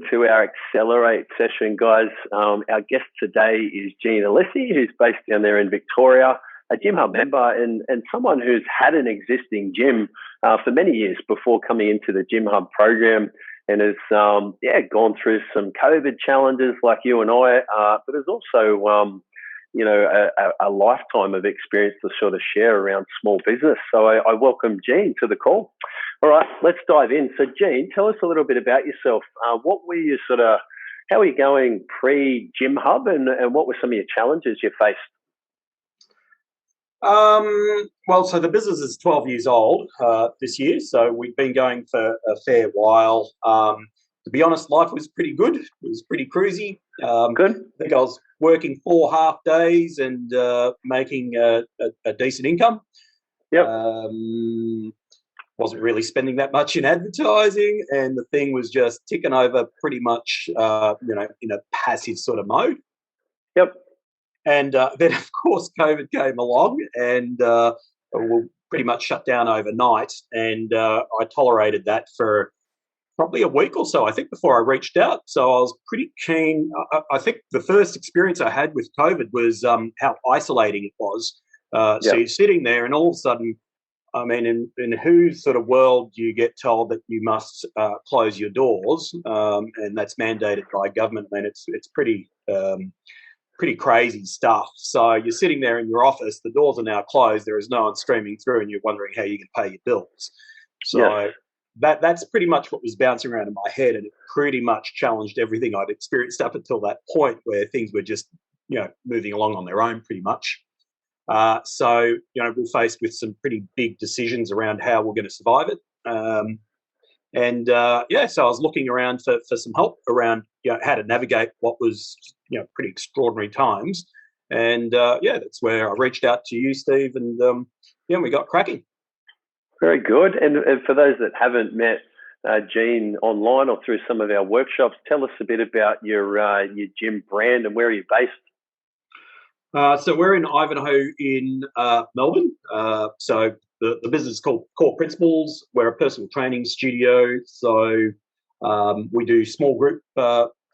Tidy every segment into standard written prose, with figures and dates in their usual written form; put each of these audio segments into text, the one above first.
to our Accelerate session, guys. Our guest today is Jean Alessi, who's based down there in Victoria, a Gym Hub member and someone who's had an existing gym for many years before coming into the Gym Hub program, and has gone through some COVID challenges like you and I, but has also a lifetime of experience to sort of share around small business. So I welcome Jean to the call. All right, let's dive in. So, Jean, tell us a little bit about yourself. What were you how are you going pre-Gym Hub, and what were some of your challenges you faced? Well, so the business is 12 years old this year, so we've been going for a fair while. To be honest, life was pretty good. It was pretty cruisy. Good. I think I was working 4 half days and making a decent income. Yep. Wasn't really spending that much in advertising, and the thing was just ticking over pretty much, in a passive sort of mode. Yep. And then, of course, COVID came along, and we pretty much shut down overnight. And I tolerated that for probably a week or so, I think, before I reached out. So I was pretty keen. I think the first experience I had with COVID was how isolating it was. So you're sitting there, and all of a sudden, I mean, in whose sort of world do you get told that you must close your doors, and that's mandated by government? I mean, it's pretty crazy stuff. So you're sitting there in your office, the doors are now closed, there is no one streaming through, and you're wondering how you can pay your bills. So that's pretty much what was bouncing around in my head, and it pretty much challenged everything I'd experienced up until that point, where things were just moving along on their own pretty much. So we're faced with some pretty big decisions around how we're going to survive it. So I was looking around for some help around how to navigate what was pretty extraordinary times. And that's where I reached out to you, Steve, and we got cracking. Very good. And for those that haven't met Jean online or through some of our workshops, tell us a bit about your gym brand and where are you based? So we're in Ivanhoe in Melbourne. So the business is called Core Principles. We're a personal training studio. So we do small group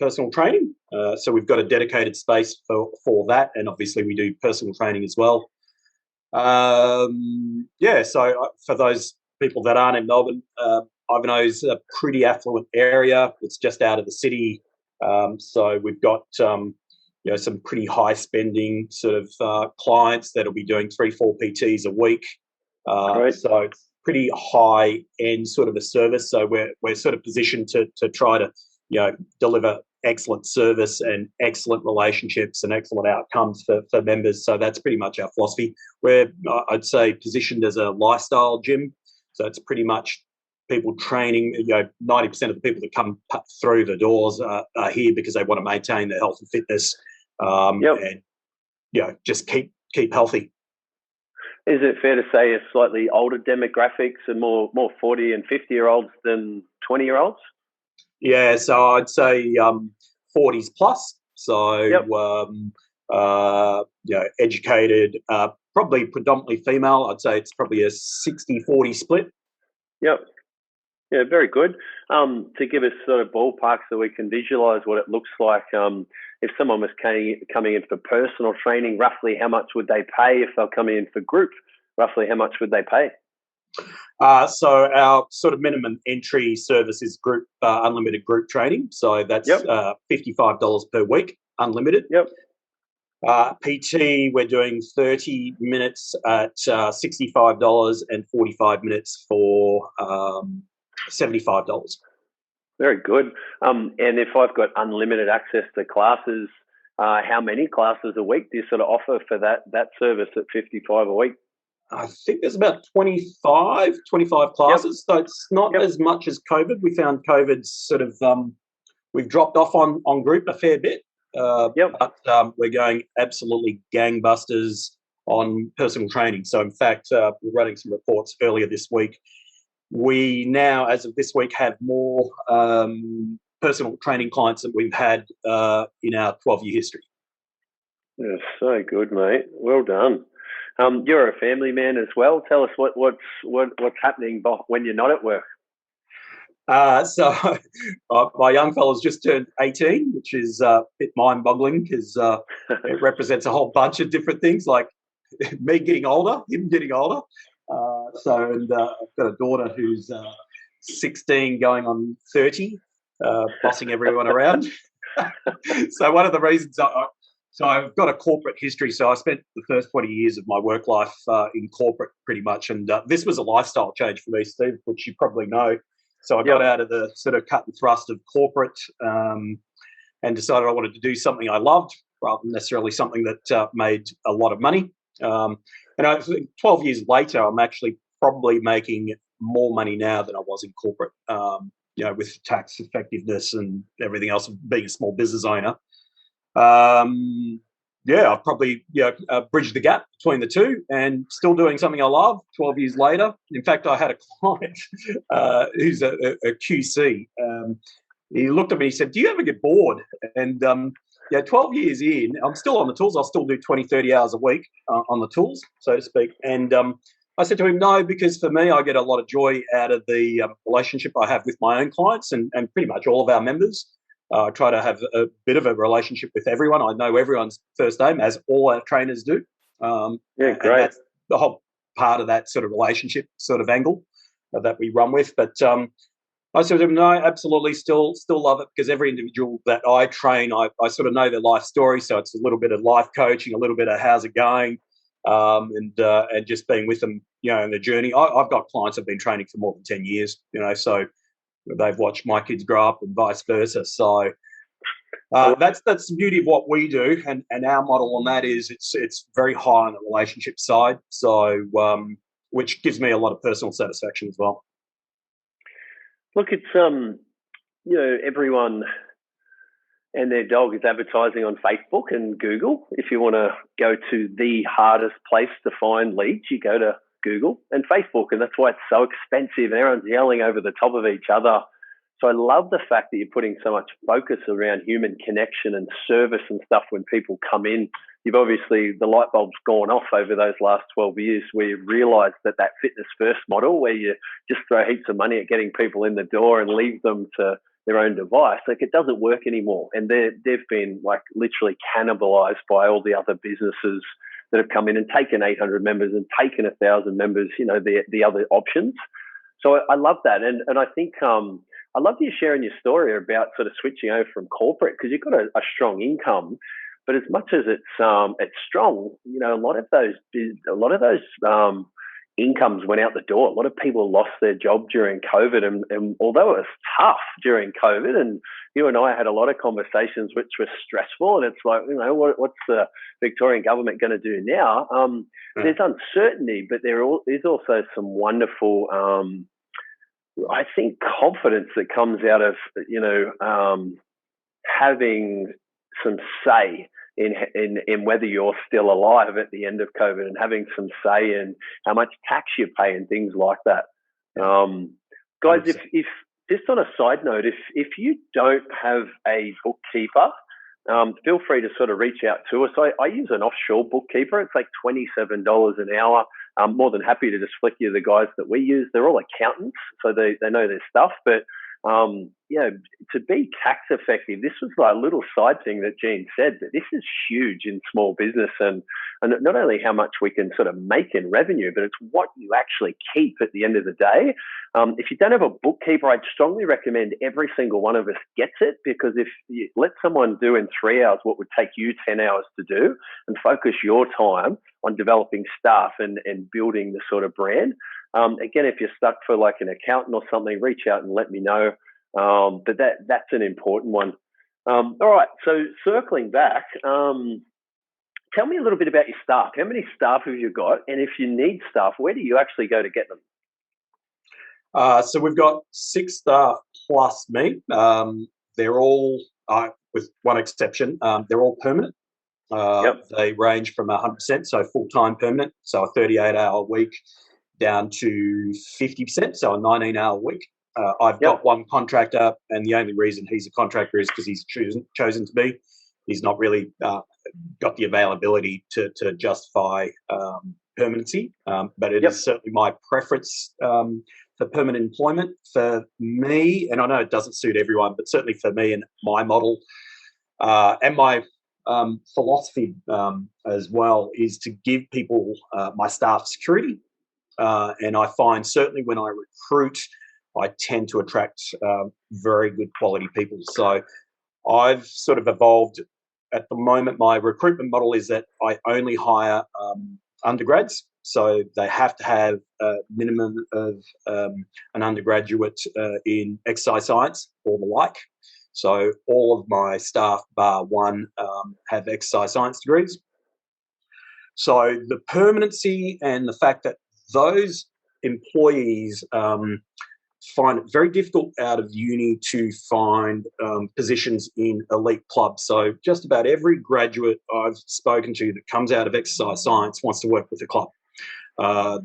personal training. So we've got a dedicated space for that. And obviously we do personal training as well. So for those people that aren't in Melbourne, Ivanhoe's a pretty affluent area. It's just out of the city. So we've got some pretty high spending sort of clients that'll be doing 3-4 PTs a week. Right. So it's pretty high end sort of a service. So we're sort of positioned to try to deliver excellent service and excellent relationships and excellent outcomes for members. So that's pretty much our philosophy. We're, I'd say, positioned as a lifestyle gym. So it's pretty much people training. 90% of the people that come through the doors are here because they want to maintain their health and fitness. And just keep healthy. Is it fair to say a slightly older demographics and more 40 and 50-year-olds than 20-year-olds? Yeah, so I'd say 40s plus. So educated, probably predominantly female. I'd say it's probably a 60-40 split. Yep. Yeah, very good. To give us sort of ballpark so we can visualise what it looks like, if someone was coming in for personal training, roughly how much would they pay? If they're coming in for group, roughly how much would they pay? So our sort of minimum entry service is group unlimited group training. So that's $55 per week, unlimited. Yep. PT, we're doing 30 minutes at $65 and 45 minutes for $75. Very good. And if I've got unlimited access to classes, how many classes a week do you sort of offer for that service at $55 a week? I think there's about 25 classes. So it's not as much as COVID. We found COVID sort of, we've dropped off on group a fair bit. But we're going absolutely gangbusters on personal training. So in fact, we're running some reports earlier this week. We now, as of this week, have more personal training clients than we've had in our 12-year history. Yeah, so good, mate. Well done. You're a family man as well. Tell us what's happening when you're not at work. So my young fella's just turned 18, which is a bit mind-boggling because it represents a whole bunch of different things, like me getting older, him getting older. And I've got a daughter who's 16 going on 30, bossing everyone around. So one of the reasons so I've got a corporate history. So I spent the first 20 years of my work life in corporate pretty much. And this was a lifestyle change for me, Steve, which you probably know. So I got out of the sort of cut and thrust of corporate and decided I wanted to do something I loved rather than necessarily something that made a lot of money. And I think 12 years later, I'm actually probably making more money now than I was in corporate, with tax effectiveness and everything else of being a small business owner. I've probably bridged the gap between the two and still doing something I love 12 years later. In fact, I had a client who's a QC. He looked at me and he said, "Do you ever get bored?" And 12 years in, I'm still on the tools. I'll still do 20, 30 hours a week on the tools, so to speak. And I said to him, no, because for me, I get a lot of joy out of the relationship I have with my own clients and pretty much all of our members. I try to have a bit of a relationship with everyone. I know everyone's first name, as all our trainers do. Great. And that's the whole part of that sort of relationship sort of angle that we run with. But I said to him, no, absolutely, still love it, because every individual that I train, I sort of know their life story. So it's a little bit of life coaching, a little bit of how's it going, and just being with them, in the journey. I've got clients I've been training for more than 10 years, so they've watched my kids grow up and vice versa. So that's the beauty of what we do, and our model on that is it's very high on the relationship side. So which gives me a lot of personal satisfaction as well. Look, it's everyone and their dog is advertising on Facebook and Google. If you want to go to the hardest place to find leads, you go to Google and Facebook, and that's why it's so expensive and everyone's yelling over the top of each other. So I love the fact that you're putting so much focus around human connection and service and stuff when people come in. You've obviously, the light bulb's gone off over those last 12 years where you realised that fitness first model where you just throw heaps of money at getting people in the door and leave them to their own device, like, it doesn't work anymore. And they've been like literally cannibalised by all the other businesses that have come in and taken 800 members and taken 1,000 members, the other options. So I love that. And I think I love you sharing your story about sort of switching over from corporate, because you've got a strong income, but as much as it's strong, a lot of those incomes went out the door. A lot of people lost their job during COVID, and although it was tough during COVID, and you and I had a lot of conversations which were stressful, and it's like, what's the Victorian government going to do now? There's uncertainty, but there is also some wonderful, I think, confidence that comes out of having some say in whether you're still alive at the end of COVID, and having some say in how much tax you pay and things like that. Guys, if just on a side note, if you don't have a bookkeeper, feel free to sort of reach out to us. I use an offshore bookkeeper. It's like $27 an hour. I'm more than happy to just flick you the guys that we use. They're all accountants, so they know their stuff. But to be tax effective, this was like a little side thing that Gene said, but this is huge in small business, and not only how much we can sort of make in revenue, but it's what you actually keep at the end of the day. If you don't have a bookkeeper, I'd strongly recommend every single one of us gets it, because if you let someone do in 3 hours what would take you 10 hours to do, and focus your time on developing staff and building the sort of brand. Again, if you're stuck for like an accountant or something, reach out and let me know. But that's an important one. All right, so circling back, tell me a little bit about your staff. How many staff have you got? And if you need staff, where do you actually go to get them? So we've got 6 staff plus me. They're all, with one exception, they're all permanent. They range from 100%, so full-time permanent, so a 38-hour week, down to 50%, so a 19-hour week. I've got one contractor, and the only reason he's a contractor is because he's chosen to be. He's not really got the availability to justify permanency, but it is certainly my preference for permanent employment. For me, and I know it doesn't suit everyone, but certainly for me and my model and my philosophy as well, is to give people, my staff, security. And I find certainly when I recruit, I tend to attract very good quality people. So I've sort of evolved. At the moment, my recruitment model is that I only hire undergrads. So they have to have a minimum of an undergraduate in exercise science or the like. So all of my staff, bar one, have exercise science degrees. So the permanency and the fact that those employees find it very difficult out of uni to find positions in elite clubs. So just about every graduate I've spoken to that comes out of exercise science wants to work with a club.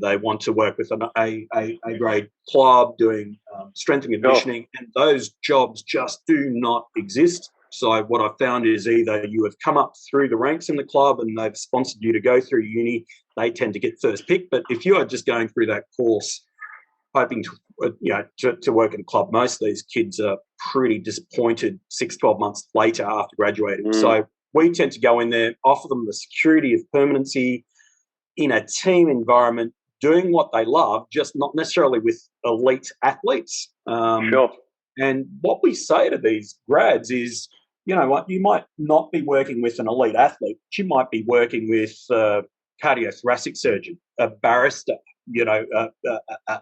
They want to work with an A grade club doing strength and conditioning, and those jobs just do not exist. So what I've found is either you have come up through the ranks in the club and they've sponsored you to go through uni, they tend to get first pick. But if you are just going through that course hoping to work in a club, most of these kids are pretty disappointed 6-12 months later after graduating. So we tend to go in there, offer them the security of permanency in a team environment, doing what they love, just not necessarily with elite athletes. And what we say to these grads is, you know what, you might not be working with an elite athlete, but you might be working with a cardiothoracic surgeon, a barrister, a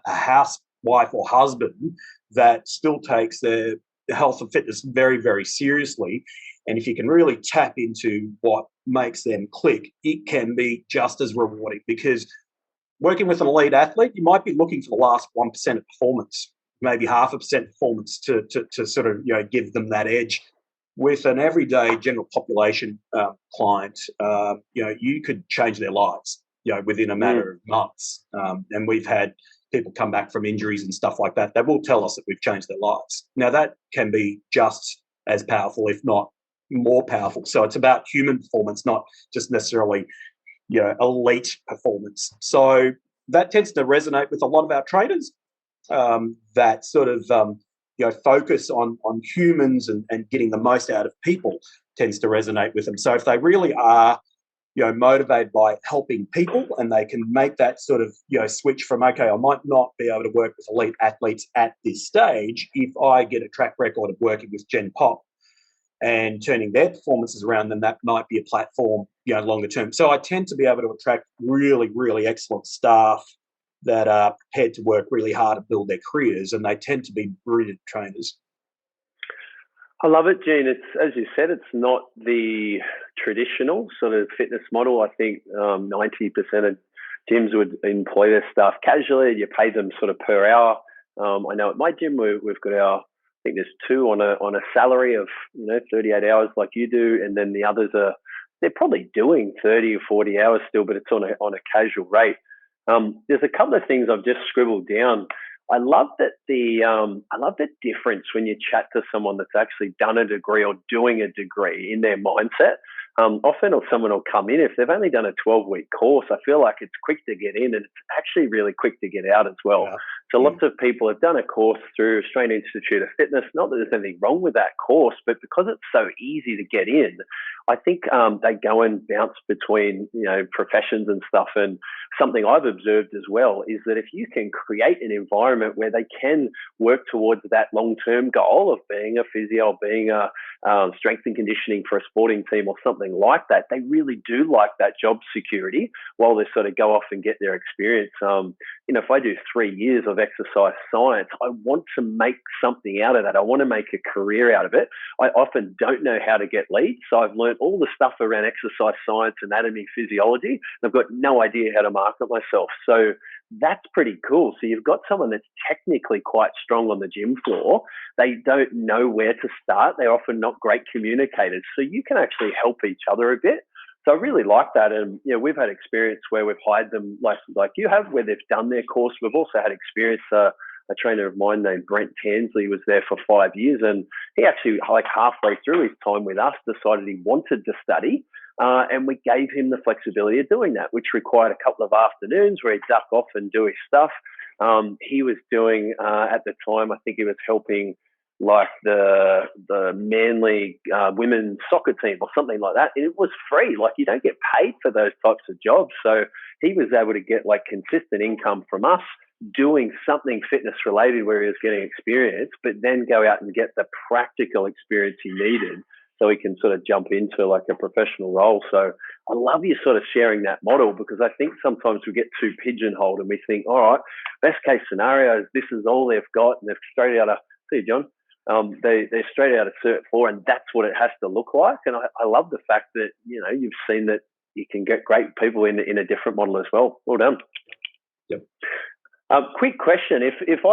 housewife or husband that still takes their health and fitness very, very seriously. And if you can really tap into what makes them click, it can be just as rewarding, because working with an elite athlete, you might be looking for the last 1% of performance, maybe 0.5% performance to sort of, give them that edge. With an everyday general population client, you could change their lives, within a matter of months. And we've had people come back from injuries and stuff like that. They will tell us that we've changed their lives. Now, that can be just as powerful, if not more powerful. So it's about human performance, not just necessarily, elite performance. So that tends to resonate with a lot of our trainers, that sort of, focus on humans and getting the most out of people tends to resonate with them. So if they really are, motivated by helping people, and they can make that sort of, switch from, okay, I might not be able to work with elite athletes at this stage. If I get a track record of working with Gen Pop and turning their performances around, then that might be a platform, longer term. So I tend to be able to attract really, really excellent staff that are prepared to work really hard to build their careers, and they tend to be brilliant trainers. I love it, Gene. It's, as you said, it's not the traditional sort of fitness model. I think 90% of gyms would employ their staff casually. You pay them sort of per hour. I know at my gym we've got I think there's two on a salary of 38 hours like you do, and then the others they're probably doing 30 or 40 hours still, but it's on a casual rate. There's a couple of things I've just scribbled down. I love the difference when you chat to someone that's actually done a degree or doing a degree in their mindset. Often, or someone will come in, if they've only done a 12-week course, I feel like it's quick to get in and it's actually really quick to get out as well. Yeah. So lots of people have done a course through Australian Institute of Fitness. Not that there's anything wrong with that course, but because it's so easy to get in, I think they go and bounce between professions and stuff. And something I've observed as well is that if you can create an environment where they can work towards that long-term goal of being a physio, being a strength and conditioning for a sporting team or something like that, they really do like that job security while they sort of go off and get their experience. If I do 3 years of exercise science, I want to make something out of that. I want to make a career out of it. I often don't know how to get leads, so I've learned all the stuff around exercise science, anatomy, physiology, and I've got no idea how to market myself. So that's pretty cool. So you've got someone that's technically quite strong on the gym floor. They don't know where to start. They're often not great communicators. So you can actually help each other a bit. So I really like that. And, we've had experience where we've hired them like you have, where they've done their course. We've also had experience, a trainer of mine named Brent Tansley was there for 5 years, and he actually, like halfway through his time with us, decided he wanted to study. And we gave him the flexibility of doing that, which required a couple of afternoons where he'd duck off and do his stuff. he was doing at the time. I think he was helping like the Manly women's soccer team or something like that. It was free. Like you don't get paid for those types of jobs. So he was able to get like consistent income from us doing something fitness related where he was getting experience, but then go out and get the practical experience he needed so he can sort of jump into like a professional role. So I love you sort of sharing that model, because I think sometimes we get too pigeonholed and we think, all right, best case scenario is this is all they've got and they're straight out of, see John, they're straight out of Cert 4 and that's what it has to look like. And I love the fact that, you know, you've seen that you can get great people in a different model as well. Well done. Yep. Quick question. If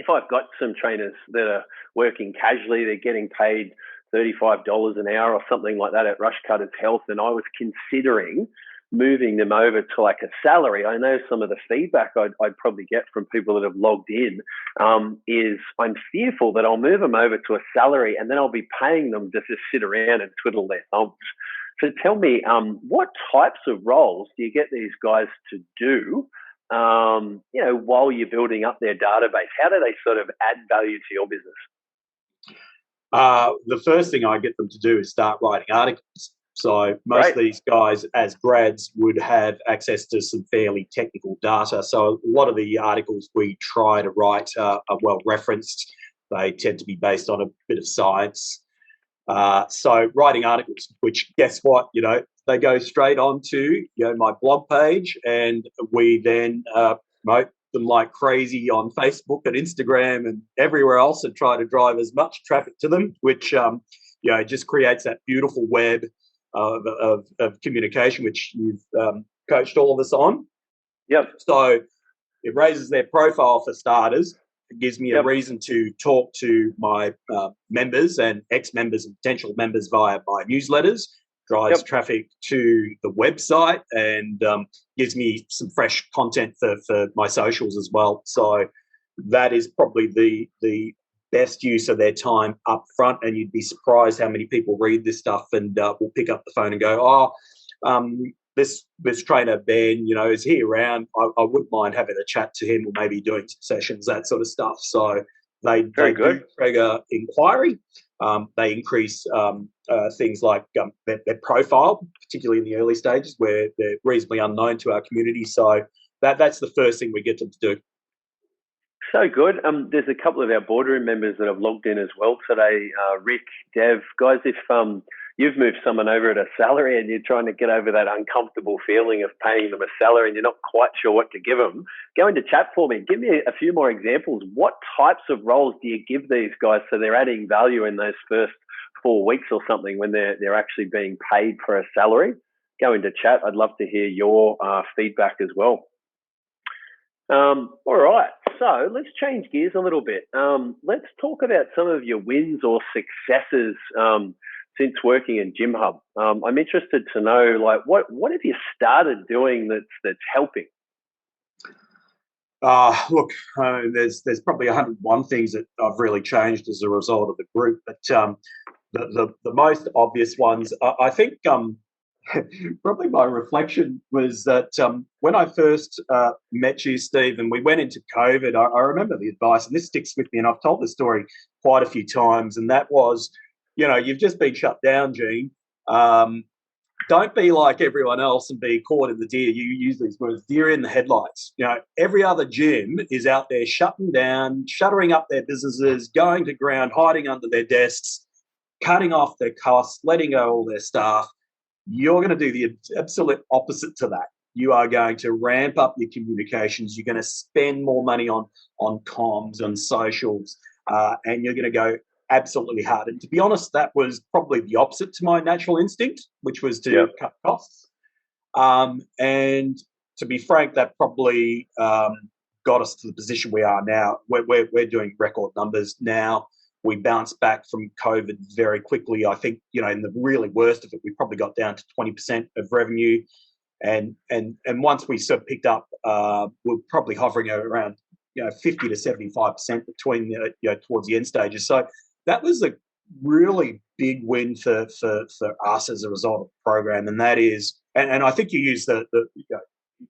I've got some trainers that are working casually, they're getting paid $35 an hour or something like that at Rushcutters Health, and I was considering moving them over to like a salary. I know some of the feedback I'd probably get from people that have logged in is I'm fearful that I'll move them over to a salary and then I'll be paying them to just sit around and twiddle their thumbs. So tell me, what types of roles do you get these guys to do, you know, while you're building up their database? How do they sort of add value to your business? The first thing I get them to do is start writing articles. So most of these guys as grads would have access to some fairly technical data. So a lot of the articles we try to write are well referenced. They tend to be based on a bit of science. So writing articles, which guess what, you know, they go straight onto, you know, my blog page, and we then promote them like crazy on Facebook and Instagram and everywhere else, and try to drive as much traffic to them, which you know, just creates that beautiful web of communication, which you've coached all of us on. Yep. So it raises their profile for starters. It gives me a reason to talk to my members and ex-members and potential members via my newsletters, drives traffic to the website, and gives me some fresh content for my socials as well. So that is probably the best use of their time up front, and you'd be surprised how many people read this stuff and will pick up the phone and go, this trainer Ben, you know, is he around? I wouldn't mind having a chat to him, or maybe doing some sessions, that sort of stuff. So they do trigger inquiry. They increase things like their profile, particularly in the early stages where they're reasonably unknown to our community. So that's the first thing we get them to do. So good. There's a couple of our boardroom members that have logged in as well today. Rick, Dev, guys, if you've moved someone over at a salary and you're trying to get over that uncomfortable feeling of paying them a salary and you're not quite sure what to give them, go into chat for me. Give me a few more examples. What types of roles do you give these guys so they're adding value in those first 4 weeks or something when they're actually being paid for a salary? Go into chat. I'd love to hear your feedback as well. All right, so let's change gears a little bit. Let's talk about some of your wins or successes since working in Gym Hub. I'm interested to know, like, what have you started doing that's helping? Look, there's probably 101 things that I've really changed as a result of the group, but the most obvious ones, I think. Probably my reflection was that when I first met you, Steve, and we went into COVID, I remember the advice, and this sticks with me, and I've told the story quite a few times, and that was, you know, you've just been shut down, Gene. Don't be like everyone else and be caught in the deer. You use these words, deer in the headlights. You know, every other gym is out there shutting down, shuttering up their businesses, going to ground, hiding under their desks, cutting off their costs, letting go all their staff. You're going to do the absolute opposite to that. You are going to ramp up your communications. You're going to spend more money on comms, on socials, and you're going to go absolutely hard. And to be honest, that was probably the opposite to my natural instinct, which was to cut costs. And to be frank, that probably got us to the position we are now. We're doing record numbers now. We bounced back from COVID very quickly. I think, you know, in the really worst of it, we probably got down to 20% of revenue. And once we sort of picked up, we're probably hovering around, you know, 50 to 75% between, you know, towards the end stages. So that was a really big win for us as a result of the program. And that is, and I think you used you know,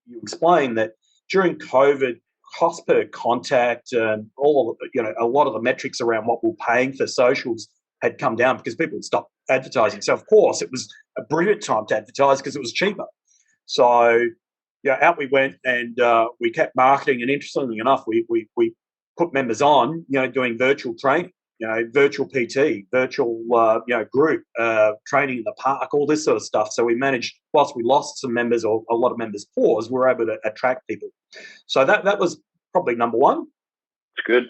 you explained that during COVID, cost per contact and all of a lot of the metrics around what we're paying for socials had come down because people had stopped advertising. So of course it was a brilliant time to advertise because it was cheaper. So out we went and we kept marketing. And interestingly enough, we put members on, doing virtual training, virtual PT, virtual, group training in the park, all this sort of stuff. So we managed, whilst we lost some members or a lot of members paused, we were able to attract people. So that was probably number one. It's good.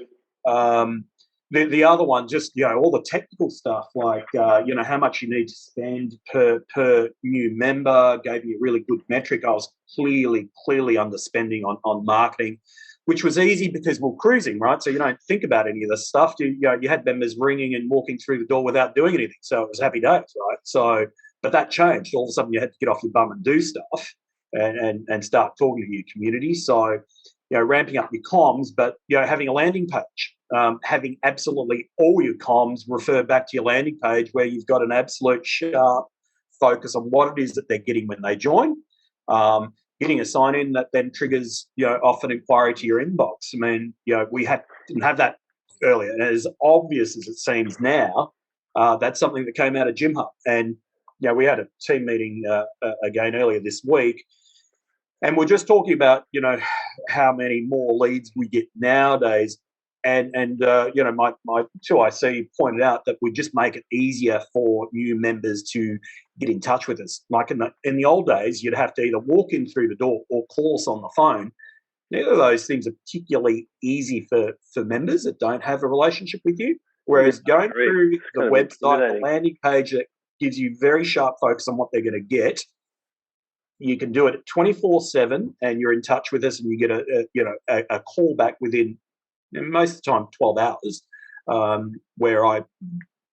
The other one, just, all the technical stuff, like, how much you need to spend per new member, gave me a really good metric. I was clearly underspending on marketing, which was easy because we're cruising, right? So you don't think about any of this stuff. You had members ringing and walking through the door without doing anything. So it was happy days, right? So, but that changed. All of a sudden you had to get off your bum and do stuff and start talking to your community. So, ramping up your comms, but, having a landing page, having absolutely all your comms refer back to your landing page where you've got an absolute sharp focus on what it is that they're getting when they join. Getting a sign-in that then triggers, off an inquiry to your inbox. I mean, we didn't have that earlier. And as obvious as it seems now, that's something that came out of Gym Hub. And, we had a team meeting again earlier this week, and we're just talking about, how many more leads we get nowadays. And my 2IC pointed out that we just make it easier for new members to get in touch with us. Like in the old days, you'd have to either walk in through the door or call us on the phone. Neither of those things are particularly easy for members that don't have a relationship with you. Whereas going through the website, the landing page that gives you very sharp focus on what they're going to get, you can do it 24/7, and you're in touch with us, and you get a call back within, most of the time, 12 hours, where I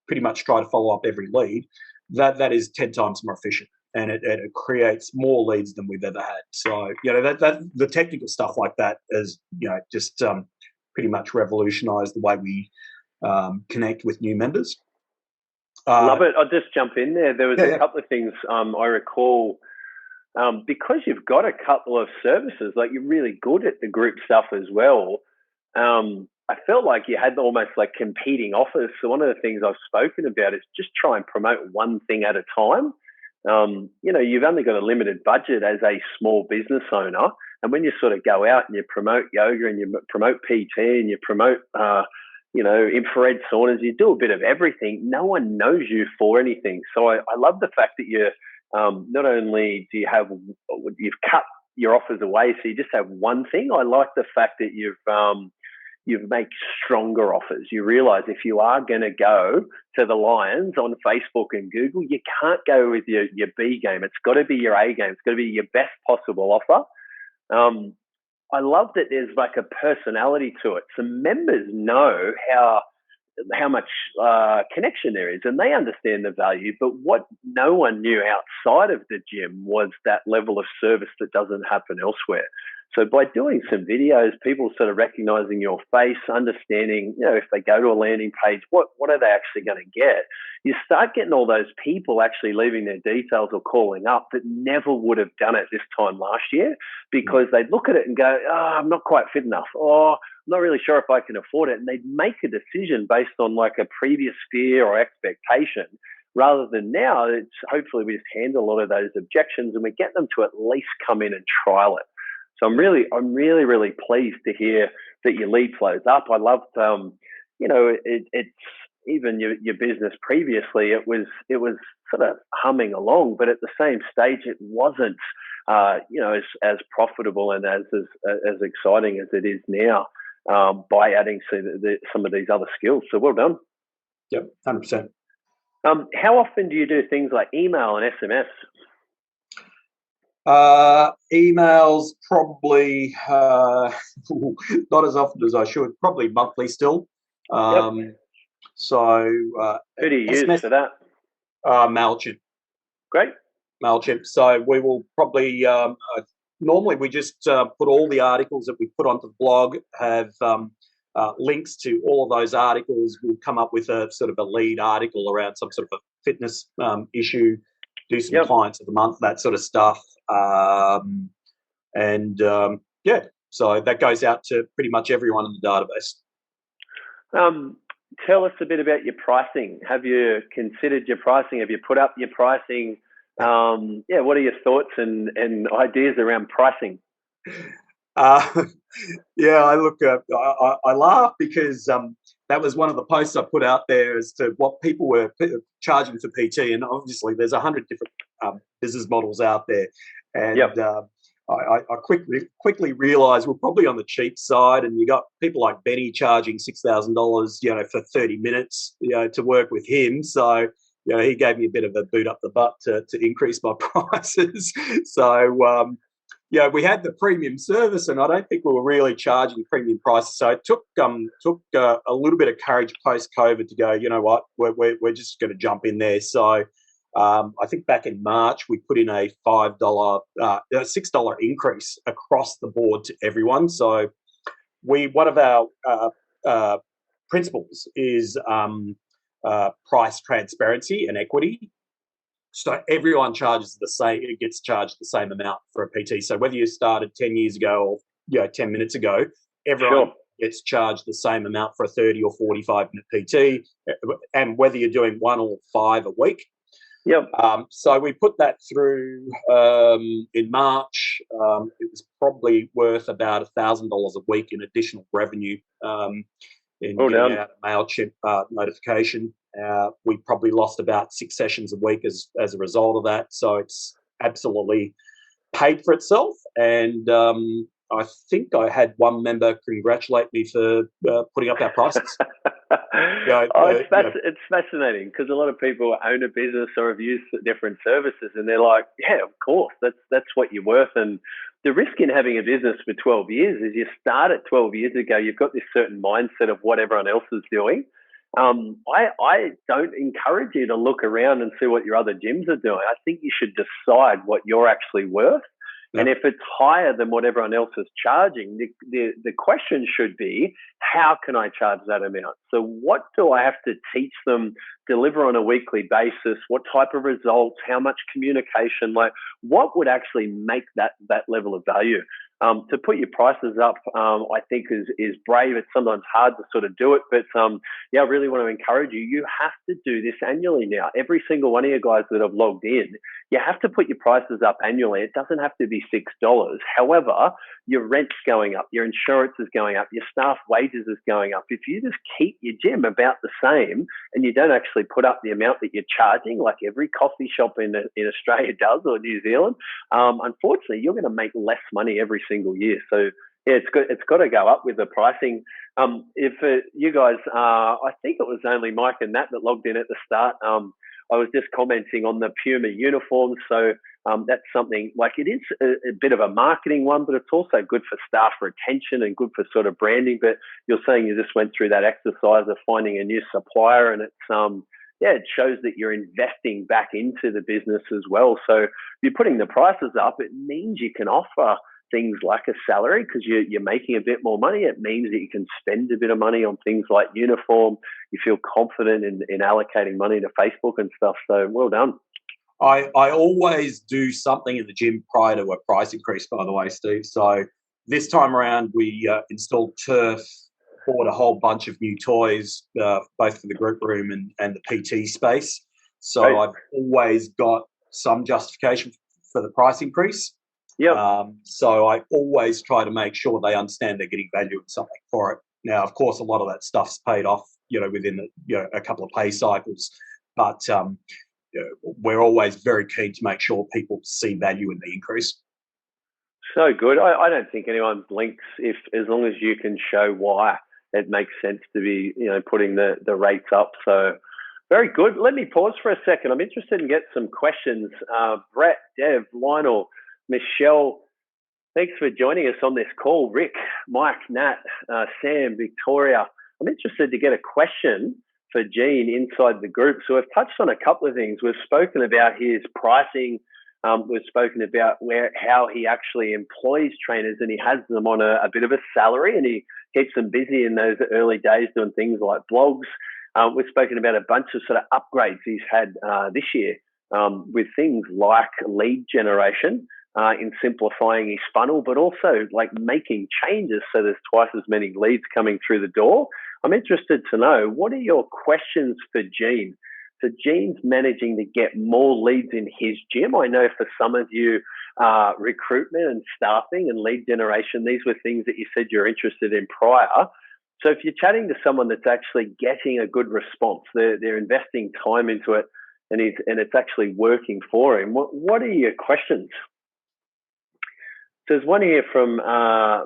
pretty much try to follow up every lead. That is 10 times more efficient, and it creates more leads than we've ever had. So, that the technical stuff like that is, just pretty much revolutionised the way we connect with new members. Love it. I'll just jump in there. There was a couple of things I recall. Because you've got a couple of services, like you're really good at the group stuff as well. I felt like you had almost like competing offers. So one of the things I've spoken about is just try and promote one thing at a time. You've only got a limited budget as a small business owner. And when you sort of go out and you promote yoga and you promote PT and you promote, infrared saunas, you do a bit of everything. No one knows you for anything. So I love the fact that you're, not only do you've cut your offers away, so you just have one thing. I like the fact that you've made stronger offers. You realize if you are going to go to the Lions on Facebook and Google, you can't go with your B game. It's got to be your A game. It's got to be your best possible offer. I love that there's like a personality to it. So members know how much connection there is, and they understand the value. But what no one knew outside of the gym was that level of service that doesn't happen elsewhere. So by doing some videos, people sort of recognizing your face, understanding, if they go to a landing page, what are they actually going to get? You start getting all those people actually leaving their details or calling up that never would have done it this time last year, because they'd look at it and go, I'm not quite fit enough. I'm not really sure if I can afford it. And they'd make a decision based on like a previous fear or expectation, rather than now. It's hopefully we just handle a lot of those objections and we get them to at least come in and trial it. So I'm really pleased to hear that your lead flow's up. I loved, it's even your business previously. It was sort of humming along, but at the same stage, it wasn't, as profitable and as exciting as it is now, by adding some of these other skills. So well done. Yep, 100%. How often do you do things like email and SMS? Emails probably not as often as I should. Probably monthly still. So who do you use for that? MailChimp. Great. MailChimp. So we will probably normally we just put all the articles that we put onto the blog, have links to all of those articles. We'll come up with a sort of a lead article around some sort of a fitness issue, do some clients of the month, that sort of stuff. So that goes out to pretty much everyone in the database. Tell us a bit about your pricing. Have you considered your pricing? Have you put up your pricing? What are your thoughts and ideas around pricing? I laugh because that was one of the posts I put out there as to what people were charging for PT, and obviously there's 100 different business models out there, and Yep. I quickly realised we're probably on the cheap side, and you got people like Benny charging $6,000, for 30 minutes, to work with him. So he gave me a bit of a boot up the butt to increase my prices. So we had the premium service, and I don't think we were really charging premium prices. So it took a little bit of courage post COVID to go, you know what, we're just going to jump in there. So I think back in March we put in a $6 increase across the board to everyone. So one of our principles is price transparency and equity. So everyone charges the same; it gets charged the same amount for a PT. So whether you started 10 years ago or 10 minutes ago, everyone gets charged the same amount for a 30 or 45-minute PT, and whether you're doing 1 or 5 a week. Yep. So we put that through in March. It was probably worth about $1,000 a week in additional revenue in getting out a MailChimp notification. We probably lost about 6 sessions a week as a result of that. So it's absolutely paid for itself. And I think I had one member congratulate me for putting up our prices. It's fascinating because a lot of people own a business or have used different services, and they're like, yeah, of course, that's what you're worth. And the risk in having a business for 12 years is you start at 12 years ago, you've got this certain mindset of what everyone else is doing. I don't encourage you to look around and see what your other gyms are doing. I think you should decide what you're actually worth. Yep. And if it's higher than what everyone else is charging, the question should be, how can I charge that amount? So what do I have to teach them, deliver on a weekly basis? What type of results? How much communication? Like, what would actually make that level of value? To put your prices up, I think is brave. It's sometimes hard to sort of do it, but I really want to encourage you. You have to do this annually now. Every single one of you guys that have logged in, you have to put your prices up annually. It doesn't have to be $6. However, your rent's going up, your insurance is going up, your staff wages is going up. If you just keep your gym about the same and you don't actually put up the amount that you're charging, like every coffee shop in Australia does or New Zealand, unfortunately, you're going to make less money every single year. So yeah, it's got to go up with the pricing. If you guys, I think it was only Mike and Nat that logged in at the start. I was just commenting on the Puma uniforms. So that's something like it is a bit of a marketing one, but it's also good for staff retention and good for sort of branding. But you're saying you just went through that exercise of finding a new supplier, and it's it shows that you're investing back into the business as well. So if you're putting the prices up, it means you can offer things like a salary because you're making a bit more money. It means that you can spend a bit of money on things like uniform. You feel confident in allocating money to Facebook and stuff. So well done. I always do something in the gym prior to a price increase, by the way, Steve. So this time around, we installed turf, bought a whole bunch of new toys, both for the group room and the PT space. So I've always got some justification for the price increase. Yeah. So I always try to make sure they understand they're getting value in something for it. Now, of course, a lot of that stuff's paid off, within a couple of pay cycles, but we're always very keen to make sure people see value in the increase. So good. I don't think anyone blinks as long as you can show why it makes sense to be, putting the rates up. So very good. Let me pause for a second. I'm interested in get some questions. Brett, Dev, Lionel, Michelle, thanks for joining us on this call. Rick, Mike, Nat, Sam, Victoria. I'm interested to get a question for Gene inside the group. So we've touched on a couple of things. We've spoken about his pricing. We've spoken about how he actually employs trainers, and he has them on a bit of a salary, and he keeps them busy in those early days doing things like blogs. We've spoken about a bunch of sort of upgrades he's had this year with things like lead generation. in simplifying his funnel, but also like making changes so there's twice as many leads coming through the door. I'm interested to know, what are your questions for Gene? So Gene's managing to get more leads in his gym. I know for some of you, recruitment and staffing and lead generation, these were things that you said you're interested in prior. So if you're chatting to someone that's actually getting a good response, they're investing time into it, and it's actually working for him, what are your questions? So there's one here from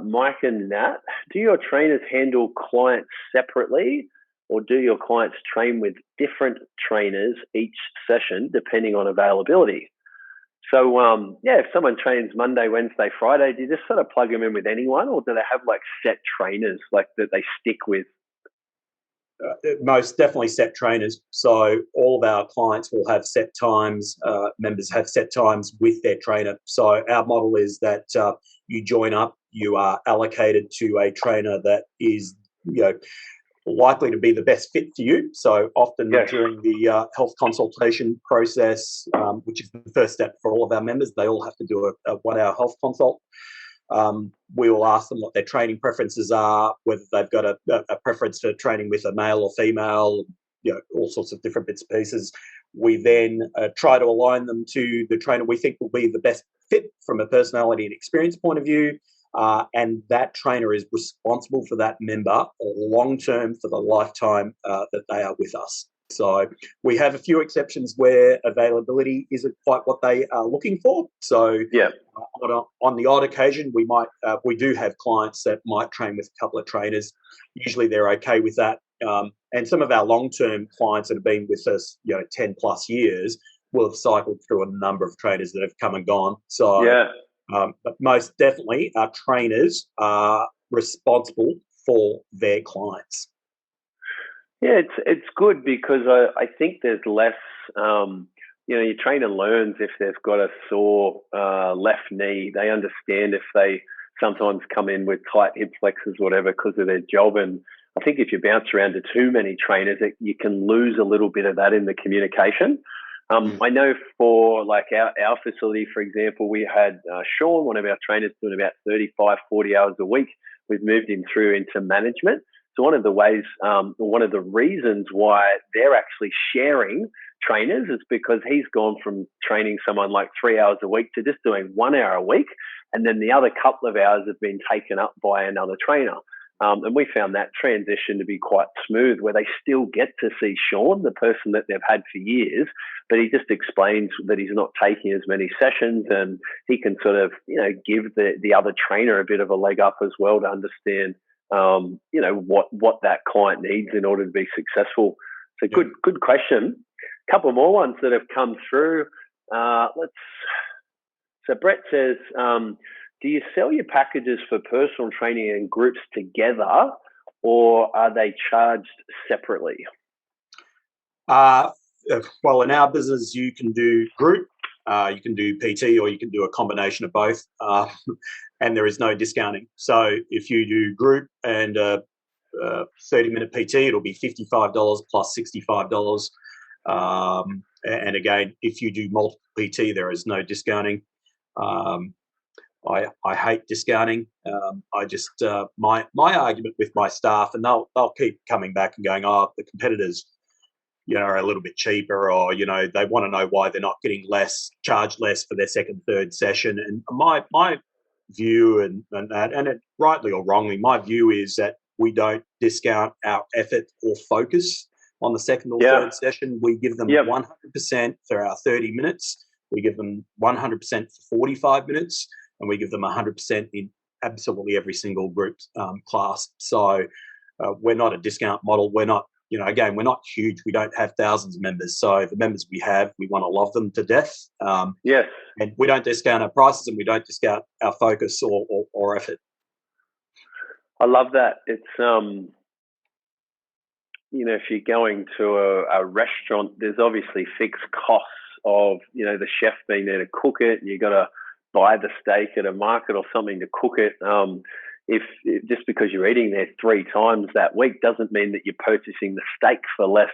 Mike and Nat. Do your trainers handle clients separately, or do your clients train with different trainers each session depending on availability? So, if someone trains Monday, Wednesday, Friday, do you just sort of plug them in with anyone, or do they have like set trainers like that they stick with? Most definitely set trainers. So all of our clients will have set times. Members have set times with their trainer. So our model is that you join up, you are allocated to a trainer that is, likely to be the best fit for you. So often during the health consultation process, which is the first step for all of our members, they all have to do a 1-hour health consult. We will ask them what their training preferences are, whether they've got a preference for training with a male or female, all sorts of different bits and pieces. We then try to align them to the trainer we think will be the best fit from a personality and experience point of view. And that trainer is responsible for that member long-term for the lifetime that they are with us. So we have a few exceptions where availability isn't quite what they are looking for. So on the odd occasion, we do have clients that might train with a couple of trainers. Usually they're okay with that. And some of our long-term clients that have been with us, 10 plus years, will have cycled through a number of trainers that have come and gone. So, but most definitely our trainers are responsible for their clients. Yeah, it's good because I think there's less, your trainer learns if they've got a sore left knee. They understand if they sometimes come in with tight hip flexors, whatever, because of their job. And I think if you bounce around to too many trainers, you can lose a little bit of that in the communication. I know for like our facility, for example, we had Sean, one of our trainers, doing about 35, 40 hours a week. We've moved him through into management. So one of the ways, one of the reasons why they're actually sharing trainers is because he's gone from training someone like 3 hours a week to just doing 1 hour a week. And then the other couple of hours have been taken up by another trainer. And we found that transition to be quite smooth, where they still get to see Sean, the person that they've had for years, but he just explains that he's not taking as many sessions, and he can sort of, give the other trainer a bit of a leg up as well to understand, what that client needs in order to be successful. So good question. A couple more ones that have come through. So Brett says, do you sell your packages for personal training and groups together, or are they charged separately? Well, in our business, you can do group, you can do PT, or you can do a combination of both, and there is no discounting. So if you do group and 30-minute PT, it'll be $55 plus $65. And again, if you do multiple PT, there is no discounting. I hate discounting. I just my argument with my staff, and they'll keep coming back and going, oh, the competitors, are a little bit cheaper, or they want to know why they're not getting charged less for their second, third session. And my view, and it, rightly or wrongly, my view is that we don't discount our effort or focus on the second or third session. We give them 100% for our 30 minutes. We give them 100% for 45 minutes. And we give them 100% in absolutely every single group class. So we're not a discount model. We're not, again, we're not huge. We don't have thousands of members. So the members we have, we want to love them to death. And we don't discount our prices, and we don't discount our focus or effort. I love that. It's, if you're going to a restaurant, there's obviously fixed costs of, the chef being there to cook it. You got to buy the steak at a market or something to cook it. If just because you're eating there 3 times that week doesn't mean that you're purchasing the steak for less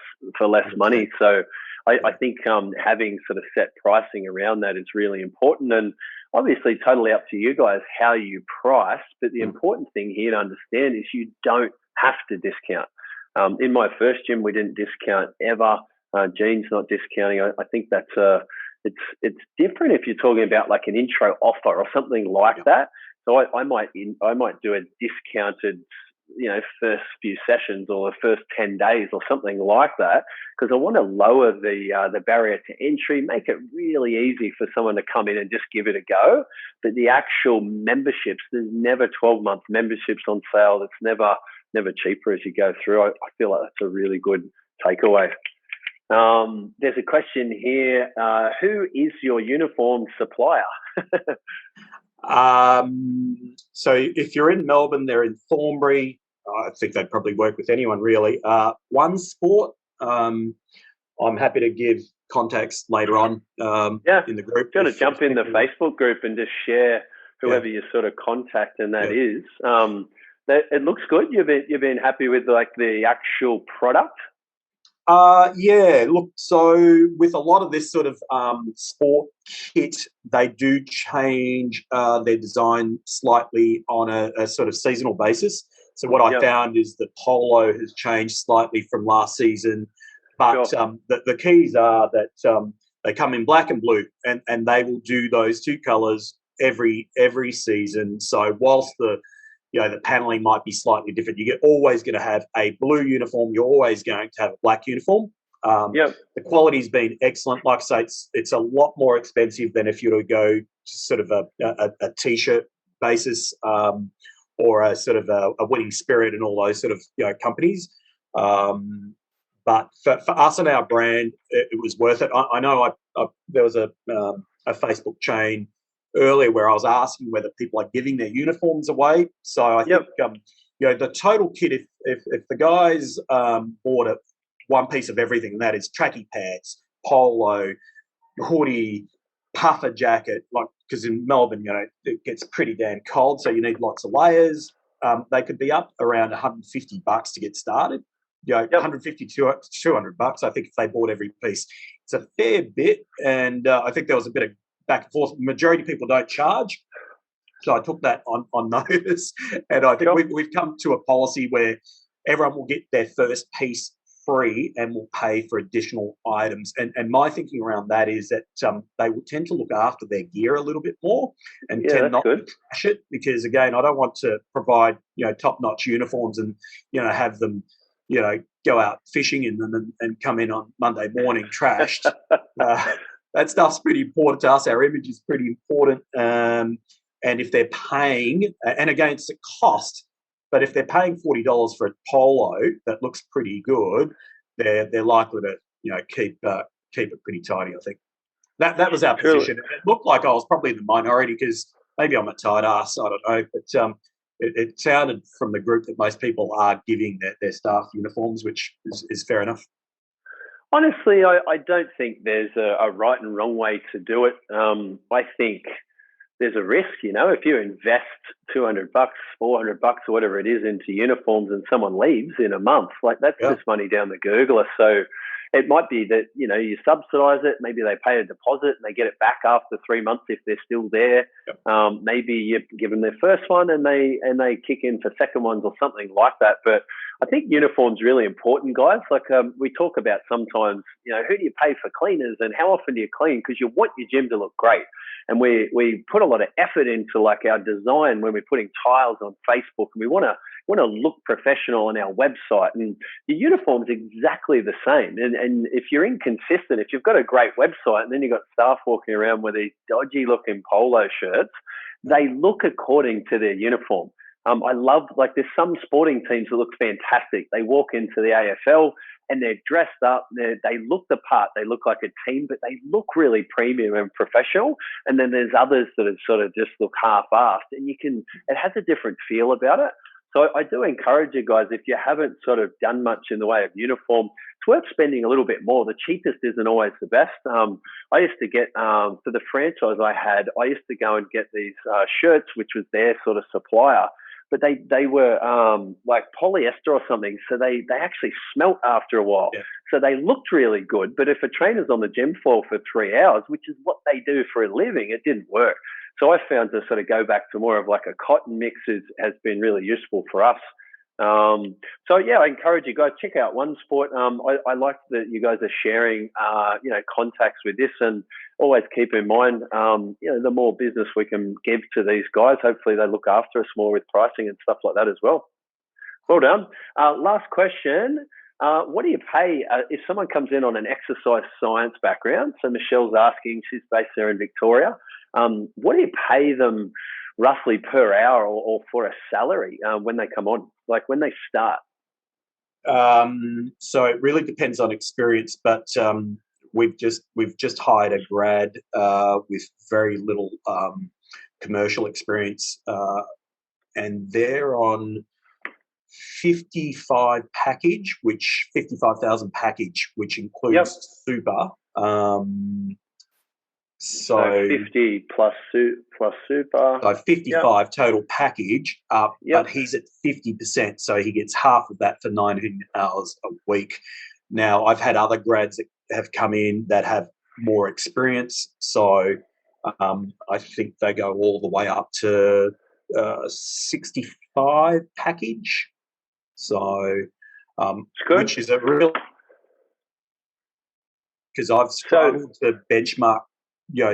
money. So I think having sort of set pricing around that is really important. And obviously totally up to you guys how you price, but the important thing here to understand is you don't have to discount. In my first gym, we didn't discount ever. Gene's not discounting. I think that's it's different if you're talking about like an intro offer or something like that. So I might do a discounted, first few sessions or the first 10 days or something like that, because I want to lower the barrier to entry, make it really easy for someone to come in and just give it a go. But the actual memberships, there's never 12-month memberships on sale. It's never cheaper as you go through. I feel like that's a really good takeaway. There's a question here. Who is your uniform supplier? So if you're in Melbourne, they're in Thornbury. I think they'd probably work with anyone really. One Sport. I'm happy to give contacts later on in the group. Got to jump in the Facebook group and just share whoever you sort of contact, and that is. It looks good. You've been happy with like the actual product? Look, so with a lot of this sort of sport kit, they do change their design slightly on a sort of seasonal basis. So what I found is that polo has changed slightly from last season, but the keys are that they come in black and blue, and they will do those two colours every season. So whilst the paneling might be slightly different, you're always going to have a blue uniform. You're always going to have a black uniform. The quality's been excellent. Like I say, it's a lot more expensive than if you were to go to sort of a T-shirt basis or a sort of a Winning Spirit and all those sort of companies. But for us and our brand, it was worth it. I know there was a Facebook chain earlier where I was asking whether people are giving their uniforms away. So I think the total kit, if the guys bought one piece of everything, and that is tracky pants, polo, hoodie, puffer jacket, like because in Melbourne, it gets pretty damn cold, so you need lots of layers. They could be up around $150 to get started. 150 to $200. I think if they bought every piece, it's a fair bit. And I think there was a bit of back and forth. Majority of people don't charge, so I took that on notice. And I think we've come to a policy where everyone will get their first piece free and will pay for additional items. And my thinking around that is that they will tend to look after their gear a little bit more and tend not to trash it, because again, I don't want to provide top-notch uniforms and have them go out fishing in them and come in on Monday morning trashed. That stuff's pretty important to us. Our image is pretty important. And if they're paying, and again, it's a cost, but if they're paying $40 for a polo that looks pretty good, they're likely to keep it pretty tidy. I think that was our position. It looked like I was probably in the minority because maybe I'm a tight ass. I don't know, but it sounded from the group that most people are giving their staff uniforms, which is fair enough. Honestly, I don't think there's a right and wrong way to do it. I think there's a risk, if you invest $200, $400 or whatever it is into uniforms and someone leaves in a month, like that's just money down the gurgler. So it might be that, you subsidize it. Maybe they pay a deposit and they get it back after 3 months if they're still there. Maybe you give them their first one and they kick in for second ones or something like that. But I think uniform's really important, guys. Like we talk about sometimes, who do you pay for cleaners and how often do you clean? Because you want your gym to look great. And we put a lot of effort into like our design when we're putting tiles on Facebook, and we want to look professional on our website. And your uniform's exactly the same. And if you're inconsistent, if you've got a great website and then you've got staff walking around with these dodgy looking polo shirts, they look according to their uniform. I love, like, there's some sporting teams that look fantastic. They walk into the AFL and they're dressed up. They look the part. They look like a team, but they look really premium and professional. And then there's others that sort of just look half-assed. And it has a different feel about it. So I do encourage you guys, if you haven't sort of done much in the way of uniform, it's worth spending a little bit more. The cheapest isn't always the best. I used to get, for the franchise I used to go and get these shirts, which was their sort of supplier. But they were like polyester or something, so they actually smelt after a while. So they looked really good, but if a trainer's on the gym floor for 3 hours, which is what they do for a living, it didn't work. So I found to sort of go back to more of like a cotton mix has been really useful for us. So yeah, I encourage you guys, check out One Sport. I like that you guys are sharing, contacts with this, and always keep in mind, the more business we can give to these guys, hopefully they look after us more with pricing and stuff like that as well. Well done. Last question. What do you pay if someone comes in on an exercise science background? So Michelle's asking, she's based there in Victoria. What do you pay them roughly per hour or for a salary when they come on, like when they start? So it really depends on experience, but we've just hired a grad with very little commercial experience, and they're on 55,000 package, which includes super. So 50 plus super. So 55 total package, but he's at 50%, so he gets half of that for 19 hours a week. Now, I've had other grads that have come in that have more experience, so I think they go all the way up to 65 package. So, which is a real, because I've struggled to benchmark,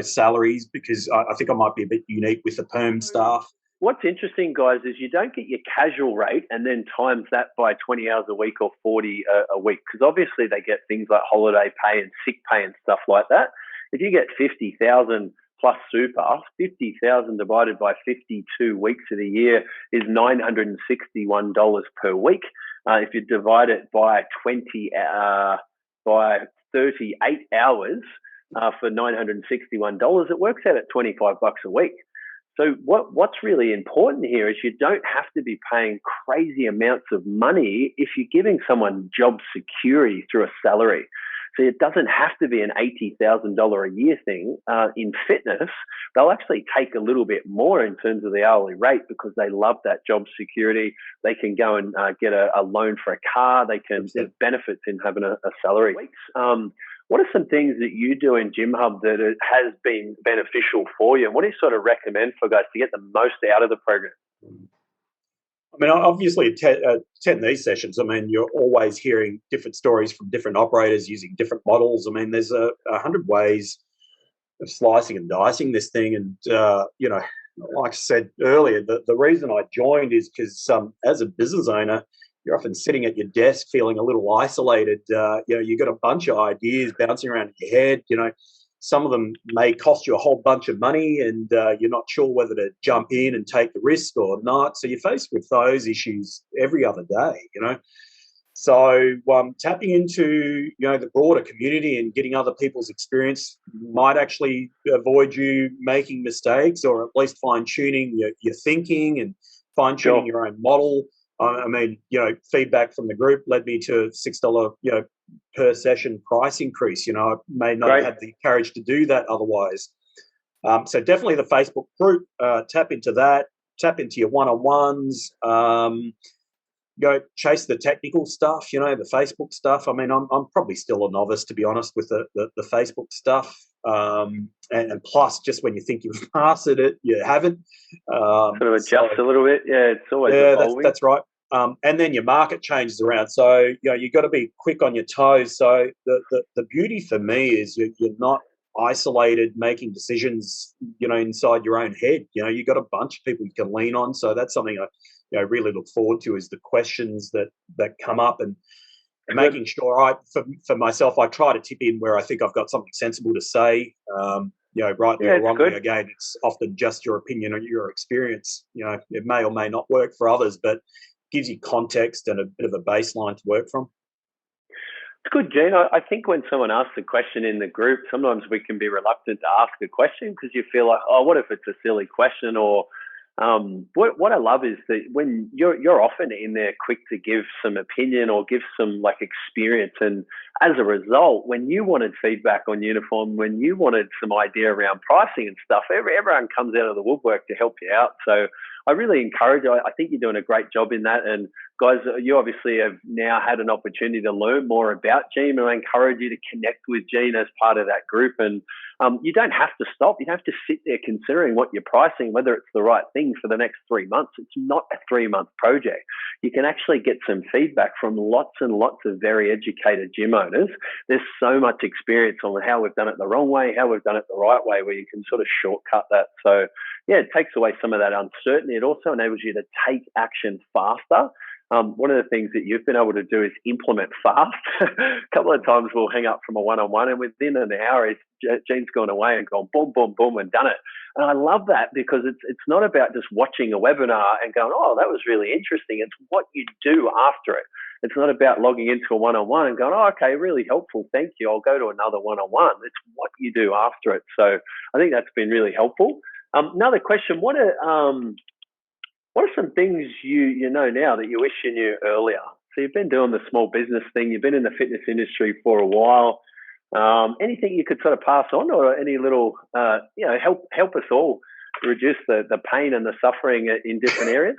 salaries, because I think I might be a bit unique with the perm staff. What's interesting, guys, is you don't get your casual rate and then times that by 20 hours a week or 40 a week, because obviously they get things like holiday pay and sick pay and stuff like that. If you get 50,000 plus super, 50,000 divided by 52 weeks of the year is $961 per week. If you divide it by 38 hours for $961, it works out at $25 a week. So what's really important here is you don't have to be paying crazy amounts of money if you're giving someone job security through a salary. So it doesn't have to be an $80,000 a year thing. In fitness, they'll actually take a little bit more in terms of the hourly rate because they love that job security. They can go and get a loan for a car. There's benefits in having a salary. What are some things that you do in Gym Hub that has been beneficial for you? And what do you sort of recommend for guys to get the most out of the program? I mean, obviously, attend these sessions. I mean, you're always hearing different stories from different operators using different models. I mean, there's 100 ways of slicing and dicing this thing. And, like I said earlier, the reason I joined is because as a business owner, you're often sitting at your desk feeling a little isolated. You've got a bunch of ideas bouncing around in your head. Some of them may cost you a whole bunch of money, and you're not sure whether to jump in and take the risk or not. So you're faced with those issues every other day, So tapping into, the broader community and getting other people's experience might actually avoid you making mistakes, or at least fine-tuning your thinking and fine-tuning your own model. I mean, feedback from the group led me to $6, per session price increase. I may not have had the courage to do that otherwise. So definitely the Facebook group, tap into that, tap into your one-on-ones, chase the technical stuff, the Facebook stuff. I mean, I'm probably still a novice, to be honest, with the Facebook stuff. And plus, just when you think you've mastered it, you haven't. Sort of adjust a little bit. Yeah, it's always evolving. That's right. And then your market changes around. So, you've got to be quick on your toes. So the beauty for me is you're not isolated making decisions, inside your own head. You've got a bunch of people you can lean on. So that's something I really look forward to, is the questions that come up, and making sure for myself, I try to tip in where I think I've got something sensible to say. Rightly or wrongly, again, it's often just your opinion or your experience. It may or may not work for others, but gives you context and a bit of a baseline to work from. It's good, Gene. I think when someone asks a question in the group, sometimes we can be reluctant to ask a question because you feel like, oh, what if it's a silly question? Or what I love is that when you're often in there quick to give some opinion or give some experience, and as a result, when you wanted feedback on uniform, when you wanted some idea around pricing and stuff, everyone comes out of the woodwork to help you out. So I really encourage you. I think you're doing a great job in that, and guys, you obviously have now had an opportunity to learn more about Gene, and I encourage you to connect with Gene as part of that group. And you don't have to stop. You don't have to sit there considering what you're pricing, whether it's the right thing for the next 3 months. It's not a 3-month project. You can actually get some feedback from lots and lots of very educated gym owners. There's so much experience on how we've done it the wrong way, how we've done it the right way, where you can sort of shortcut that. So, yeah, it takes away some of that uncertainty. It also enables you to take action faster. One of the things that you've been able to do is implement fast. A couple of times we'll hang up from a one-on-one, and within an hour, Gene's gone away and gone boom, boom, boom, and done it. And I love that, because it's not about just watching a webinar and going, oh, that was really interesting. It's what you do after it. It's not about logging into a one-on-one and going, oh, okay, really helpful, thank you, I'll go to another one-on-one. It's what you do after it. So I think that's been really helpful. Another question, what are some things you know now that you wish you knew earlier? So you've been doing the small business thing, you've been in the fitness industry for a while. Anything you could sort of pass on, or any little, help us all reduce the pain and the suffering in different areas?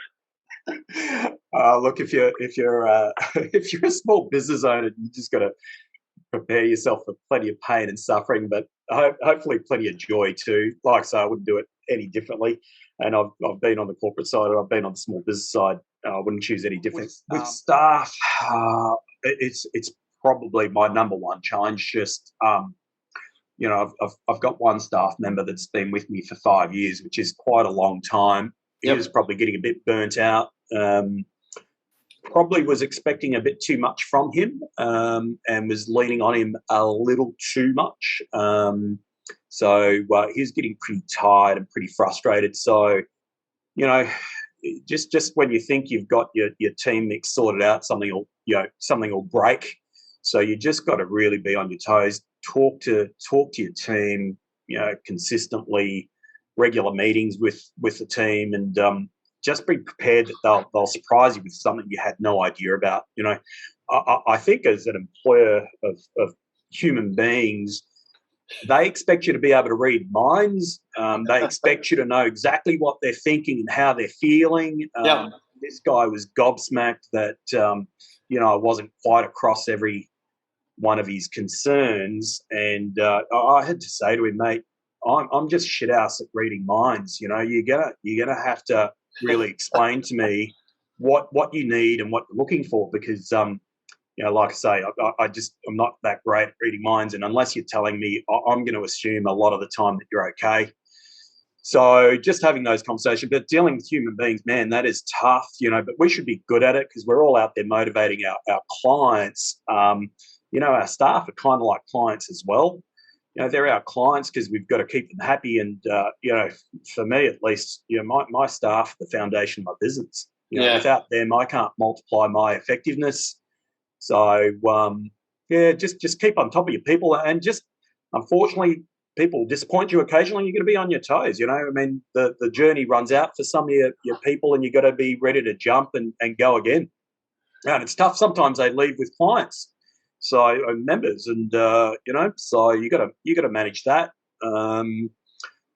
Look, if you're if you're a small business owner, you just got to prepare yourself for plenty of pain and suffering, but hopefully plenty of joy too. Like I say, I wouldn't do it any differently. And I've been on the corporate side, and I've been on the small business side. I wouldn't choose any different. With staff, it's probably my number one challenge. Just I've got one staff member that's been with me for 5 years, which is quite a long time. He was probably getting a bit burnt out. Probably was expecting a bit too much from him, and was leaning on him a little too much. So he was getting pretty tired and pretty frustrated. So, just when you think you've got your team mix sorted out, something will break. So you just got to really be on your toes. Talk to your team, consistently, regular meetings with the team, and just be prepared that they'll surprise you with something you had no idea about. I think as an employer of human beings, they expect you to be able to read minds. They expect you to know exactly what they're thinking and how they're feeling. This guy was gobsmacked that, I wasn't quite across every one of his concerns. And I had to say to him, mate, I'm just shit house at reading minds. You're gonna have to really explain to me what you need and what you're looking for, because like I say, I'm not that great at reading minds, and unless you're telling me, I'm going to assume a lot of the time that you're okay. So just having those conversations, but dealing with human beings, man, that is tough, but we should be good at it, because we're all out there motivating our clients. Our staff are kind of like clients as well. They're our clients because we've got to keep them happy. And, for me, at least, my staff, the foundation of my business, without them, I can't multiply my effectiveness. So, just keep on top of your people, and just, unfortunately, people disappoint you occasionally. You're going to be on your toes. The journey runs out for some of your people, and you've got to be ready to jump and go again. And it's tough. Sometimes they leave with clients, so members, and so you got to manage that.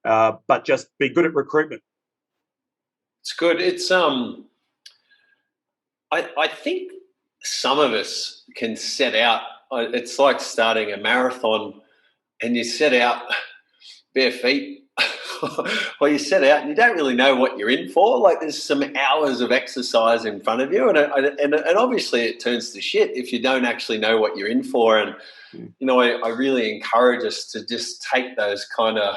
But just be good at recruitment. It's good. It's I think some of us can set out. It's like starting a marathon, and you set out bare feet, or you set out and you don't really know what you're in for. Like, there's some hours of exercise in front of you, and obviously it turns to shit if you don't actually know what you're in for. And I really encourage us to just take those kind of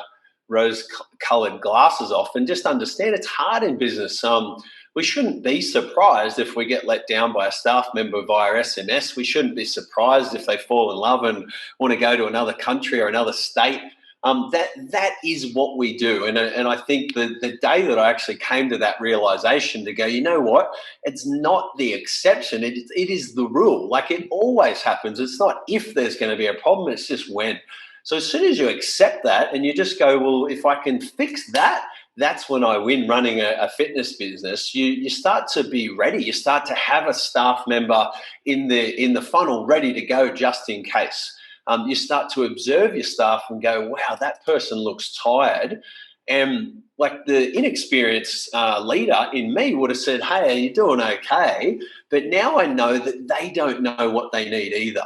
rose-colored glasses off and just understand it's hard in business. We shouldn't be surprised if we get let down by a staff member via SMS. We shouldn't be surprised if they fall in love and want to go to another country or another state. That is what we do. And I think the day that I actually came to that realization to go, you know what, it's not the exception, it is the rule. Like, it always happens. It's not if there's going to be a problem, it's just when. So as soon as you accept that and you just go, well, if I can fix that, that's when I win running a fitness business. You start to be ready. You start to have a staff member in the funnel ready to go just in case. You start to observe your staff and go, wow, that person looks tired. And like the inexperienced leader in me would have said, hey, are you doing okay? But now I know that they don't know what they need either.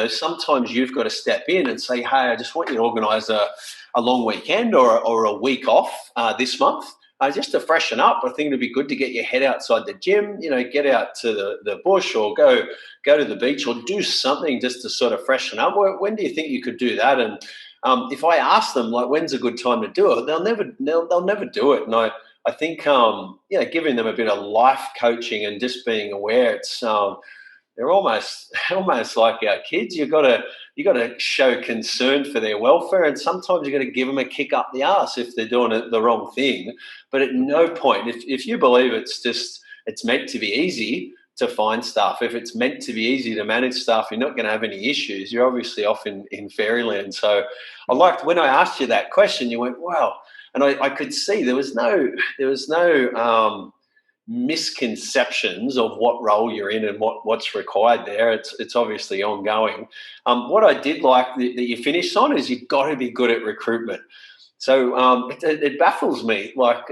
Sometimes you've got to step in and say, hey, I just want you to organise a long weekend or a week off this month. Just to freshen up. I think it'd be good to get your head outside the gym, get out to the bush or go to the beach or do something just to sort of freshen up. When do you think you could do that? And if I ask them, like, when's a good time to do it, they'll never do it. And I think, giving them a bit of life coaching and just being aware, they're almost like our kids. You got to show concern for their welfare, and sometimes you got to give them a kick up the arse if they're doing the wrong thing. But at no point, if you believe it's meant to be easy to find stuff, if it's meant to be easy to manage stuff, you're not going to have any issues. You're obviously off in fairyland. So I liked when I asked you that question. You went, wow, and I could see there was no misconceptions of what role you're in and what's required there. It's obviously ongoing. What I did like that you finished on is you've got to be good at recruitment. So it baffles me. Like,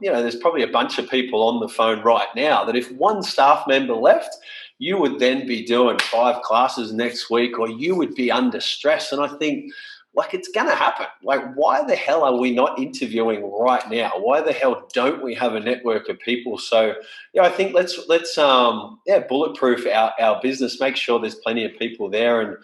there's probably a bunch of people on the phone right now that if one staff member left, you would then be doing 5 classes next week, or you would be under stress. And I think, like, it's going to happen. Like, why the hell are we not interviewing right now? Why the hell don't we have a network of people? So, I think let's bulletproof our business, make sure there's plenty of people there. And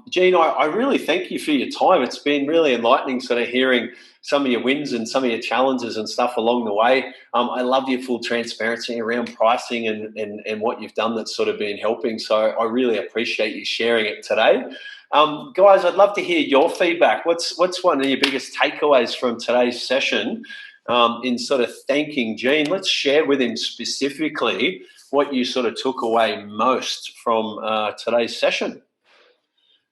Gene, I really thank you for your time. It's been really enlightening sort of hearing some of your wins and some of your challenges and stuff along the way. I love your full transparency around pricing and what you've done that's sort of been helping. So I really appreciate you sharing it today. Guys, I'd love to hear your feedback. What's one of your biggest takeaways from today's session in sort of thanking Gene? Let's share with him specifically what you sort of took away most from today's session.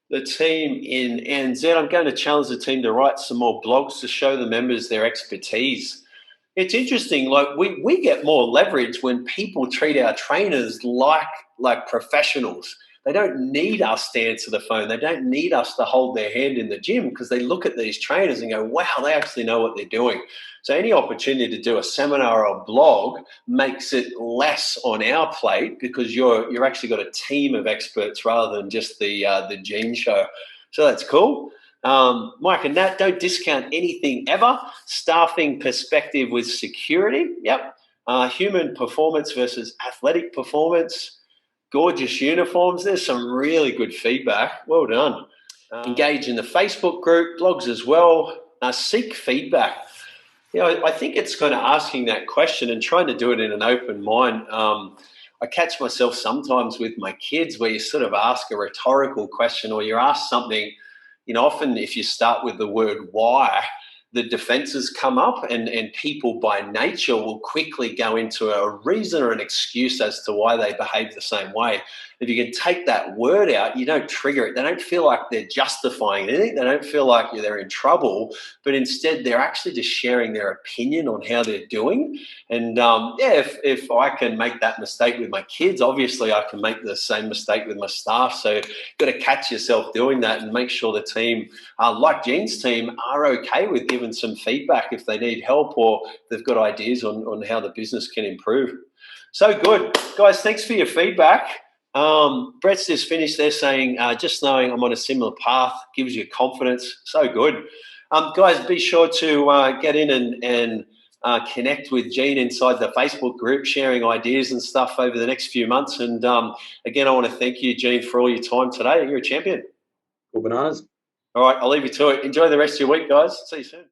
The team in NZ, I'm going to challenge the team to write some more blogs to show the members their expertise. It's interesting, like we get more leverage when people treat our trainers like professionals. They don't need us to answer the phone. They don't need us to hold their hand in the gym because they look at these trainers and go, wow, they actually know what they're doing. So any opportunity to do a seminar or a blog makes it less on our plate because you're actually got a team of experts rather than just the Gene show. So that's cool. Mike and Nat, don't discount anything ever. Staffing perspective with security. Yep. Human performance versus athletic performance. Gorgeous uniforms. There's some really good feedback. Well done. Engage in the Facebook group, blogs as well. Seek feedback. I think it's kind of asking that question and trying to do it in an open mind. I catch myself sometimes with my kids where you sort of ask a rhetorical question or you ask something, often if you start with the word why, the defenses come up and people by nature will quickly go into a reason or an excuse as to why they behave the same way. If you can take that word out, you don't trigger it. They don't feel like they're justifying anything. They don't feel like they're in trouble, but instead they're actually just sharing their opinion on how they're doing. And if I can make that mistake with my kids, obviously I can make the same mistake with my staff. So you've got to catch yourself doing that and make sure the team, like Gene's team, are okay with giving some feedback if they need help or they've got ideas on how the business can improve. So good. Guys, thanks for your feedback. Brett's just finished there saying, just knowing I'm on a similar path gives you confidence. So good. Guys, be sure to get in and connect with Gene inside the Facebook group, sharing ideas and stuff over the next few months. And again, I want to thank you, Gene, for all your time today. You're a champion. Cool bananas. All right, I'll leave you to it. Enjoy the rest of your week, guys. See you soon.